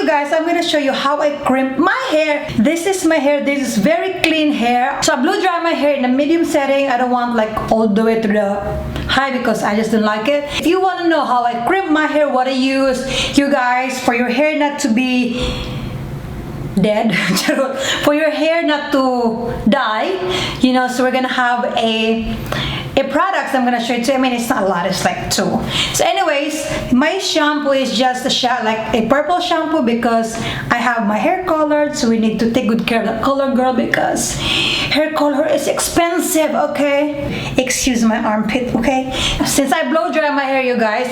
guys, I'm gonna show you how I crimp my hair. This is my hair. This is very clean hair. So I blow dry my hair in a medium setting. I don't want like all the way to the high because I just don't like it. If you want to know how I crimp my hair, what I use, you guys, for your hair not to be dead, for your hair not to die, you know, so we're gonna have a product I'm gonna show you too. I mean, it's not a lot, it's like 2. So anyways, my shampoo is just like a purple shampoo because I have my hair colored, so we need to take good care of the color, girl, because hair color is expensive. Okay, excuse my armpit. Okay, since I blow dry my hair, you guys,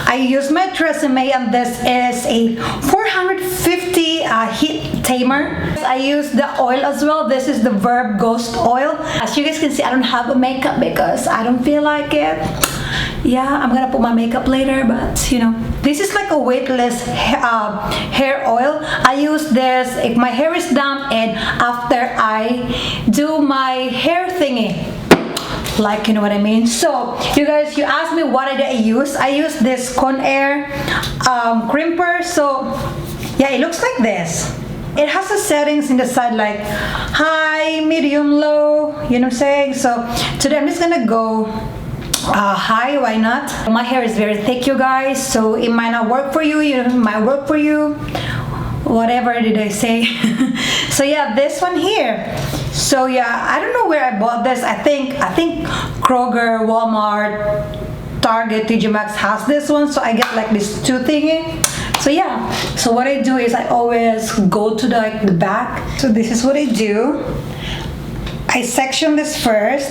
I use my Tresemme, and this is a 450 heat tamer. I use the oil as well. This is the Verb Ghost oil. As you guys can see, I don't have a makeup because I don't feel like it. Yeah, I'm gonna put my makeup later, but you know, this is like a weightless hair oil. I use this if my hair is damp and after I do my hair thingy, like, you know what I mean. So you guys, you asked me what did I use. I use this Conair crimper. So yeah, it looks like this. It has the settings in the side like high, medium, low, you know what I'm saying. So today I'm just gonna go high. Why not? My hair is very thick, you guys, so it might not work for you. It might work for you, whatever did I say. So yeah, this one here. So yeah, I don't know where I bought this. I think Kroger, Walmart, Target, TJ Maxx has this one, so I get like this 2 thingy. So yeah, so what I do is I always go to the back. So this is what I do. I section this first.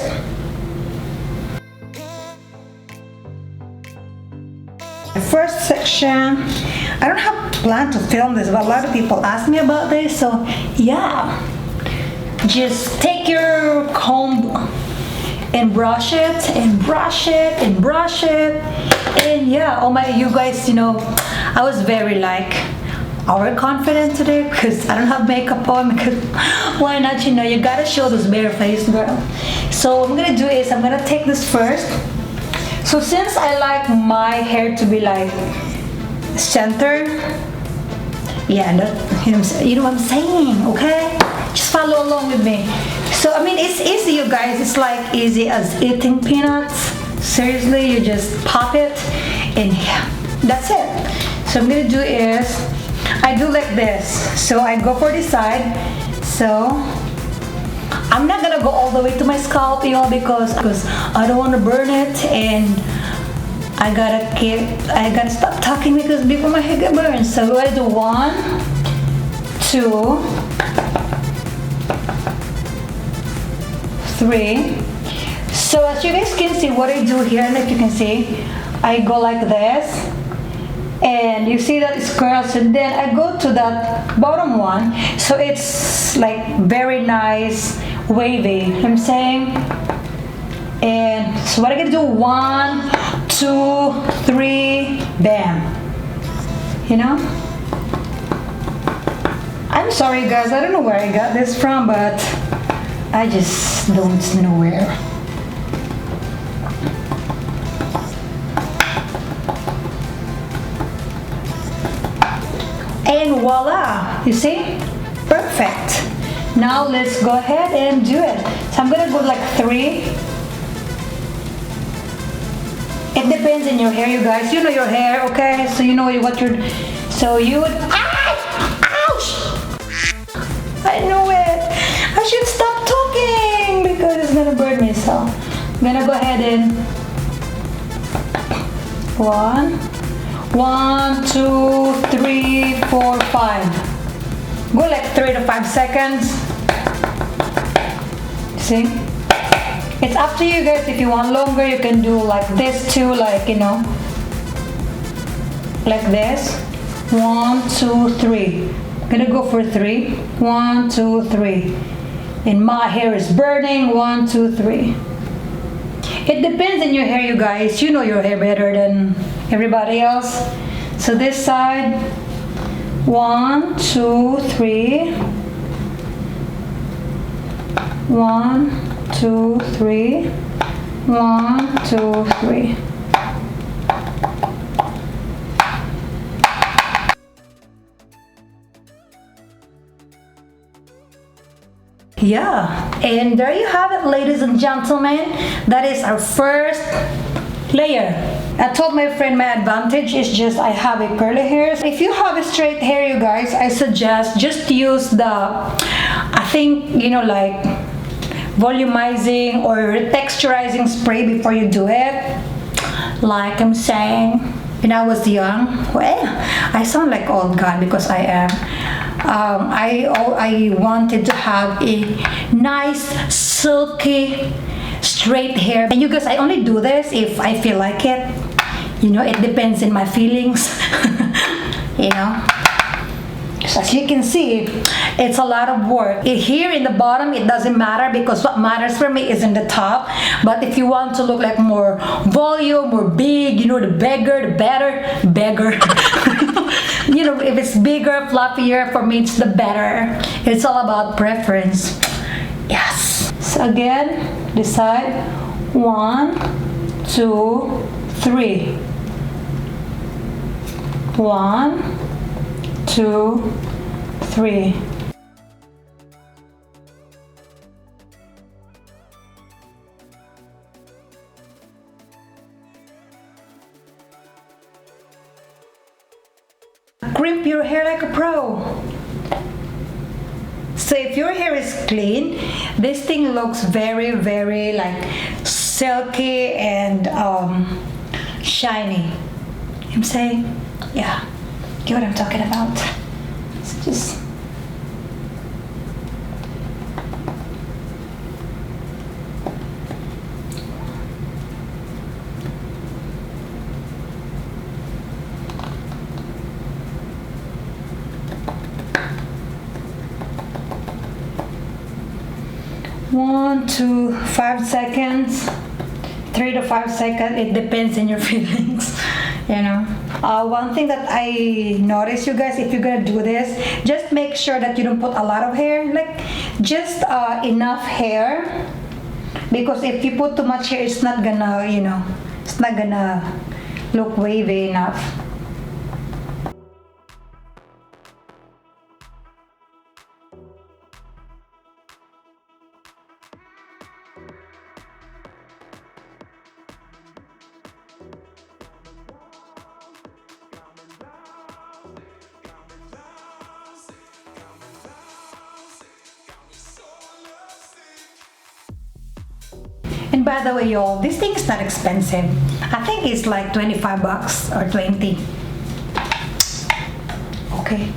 The first section, I don't have plan to film this, but a lot of people ask me about this. So yeah, just take your comb and brush it and brush it and brush it. And yeah, oh my, you guys, you know, I was very like overconfident today because I don't have makeup on, because why not, you know, you gotta show this bare face, girl. So what I'm gonna do is I'm gonna take this first. So since I like my hair to be like centered, yeah, you know what I'm saying, okay? Just follow along with me. So I mean, it's easy, you guys. It's like easy as eating peanuts. Seriously, you just pop it and yeah, that's it. So I'm gonna do is I do like this. So I go for this side. So I'm not gonna go all the way to my scalp, you know, because I don't want to burn it, and I gotta stop talking because before my hair get burned. So I do 1, 2, 3. So as you guys can see, what I do here, and if you can see, I go like this, and you see that it's curls, and then I go to that bottom one, so it's like very nice wavy, you know what I'm saying. And so what I gotta do, 1, 2, 3, bam, you know. I'm sorry guys, I don't know where I got this from, but I just don't know where. And voila, you see, perfect. Now let's go ahead and do it. So I'm gonna go like 3. It depends on your hair, you guys. You know your hair, okay? So you know what you're, so you would, ouch! I knew it. I should stop talking because it's gonna burn me. So I'm gonna go ahead and 1, 2, 3, 4, 5. Go like 3 to 5 seconds. See? It's up to you guys. If you want longer, you can do like this too, like, you know, like this. 1, 2, 3. I'm gonna go for 3. 1, 2, 3. And my hair is burning. 1, 2, 3. It depends on your hair, you guys. You know your hair better than everybody else. So this side, 1, 2, 3. 1, 2, 3. 1, 2, 3. Yeah, and there you have it, ladies and gentlemen. That is our first layer. I told my friend my advantage is just I have a curly hair. If you have a straight hair, you guys, I suggest just use the, I think, you know, like volumizing or texturizing spray before you do it. Like I'm saying, when I was young, well, I sound like old guy because I am. I wanted to have a nice silky straight hair, and you guys, I only do this if I feel like it. You know, it depends in my feelings. You know, so as you can see, it's a lot of work. Here in the bottom, it doesn't matter because what matters for me is in the top. But if you want to look like more volume, more big, you know, the bigger, the better. Bigger. You know, if it's bigger, fluffier, for me it's the better. It's all about preference. Yes. So again, decide 1, 2, 3. 1, 2, 3. Crimp your hair like a pro. So if your hair is clean, this thing looks very, very like silky and shiny. You know what I'm saying? Yeah, get what I'm talking about. So just one to 5 seconds, 3 to 5 seconds. It depends on your feelings, you know. One thing that I noticed, you guys, if you're gonna do this, just make sure that you don't put a lot of hair, like just enough hair, because if you put too much hair, it's not gonna, you know, it's not gonna look wavy enough. And by the way, y'all, this thing is not expensive. I think it's like 25 bucks or 20. Okay.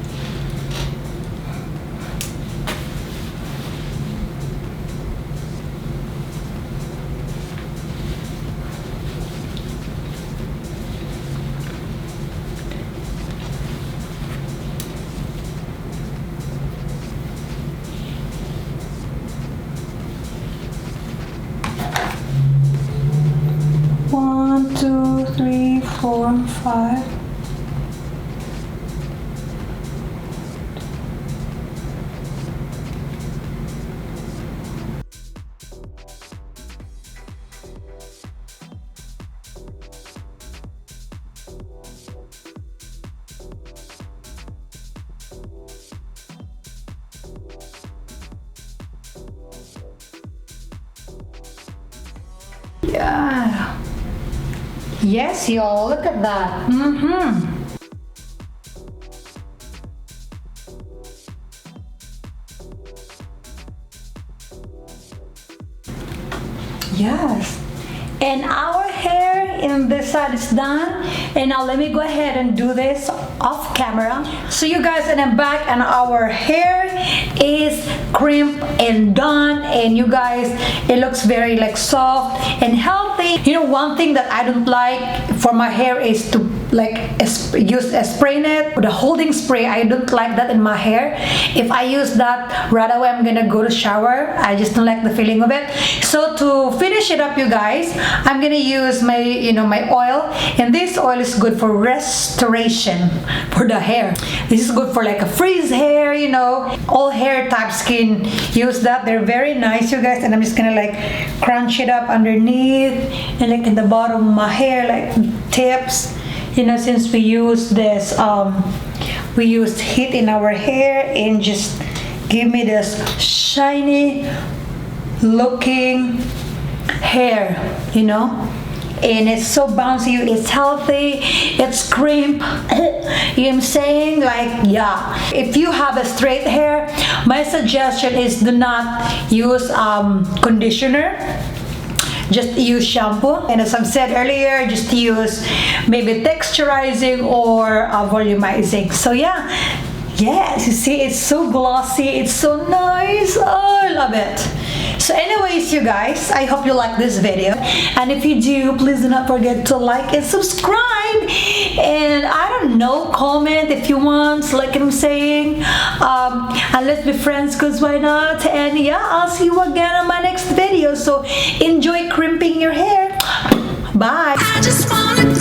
One, two, three, 4, 5. Yeah. Yes, y'all, look at that. Yes. And our hair in this side is done. And now let me go ahead and do this off camera. So you guys, and I'm back and our hair is crimped and done. And you guys, it looks very like soft and healthy. You know, one thing that I don't like for my hair is to like use a spray net, the holding spray. I don't like that in my hair. If I use that right away, I'm gonna go to shower. I just don't like the feeling of it. So to finish it up, you guys, I'm gonna use my, you know, my oil, and this oil is good for restoration for the hair. This is good for like a frizz hair, you know, all hair type skin use that. They're very nice, you guys. And I'm just gonna like crunch it up underneath and like in the bottom of my hair, like tips. You know, since we use this, we used heat in our hair and just give me this shiny looking hair, you know, and it's so bouncy, it's healthy, it's crimp. You know what I'm saying? Like, yeah, if you have a straight hair, my suggestion is do not use conditioner, just use shampoo, and as I've said earlier, just use maybe texturizing or volumizing. So yeah, yes, you see, it's so glossy, it's so nice. Oh, I love it. So anyways, you guys, I hope you like this video, and if you do, please do not forget to like and subscribe, and I don't know, comment if you want, like I'm saying, and let's be friends, cause why not? And yeah, I'll see you again on my next video. So enjoy crimping your hair. Bye. I just wanna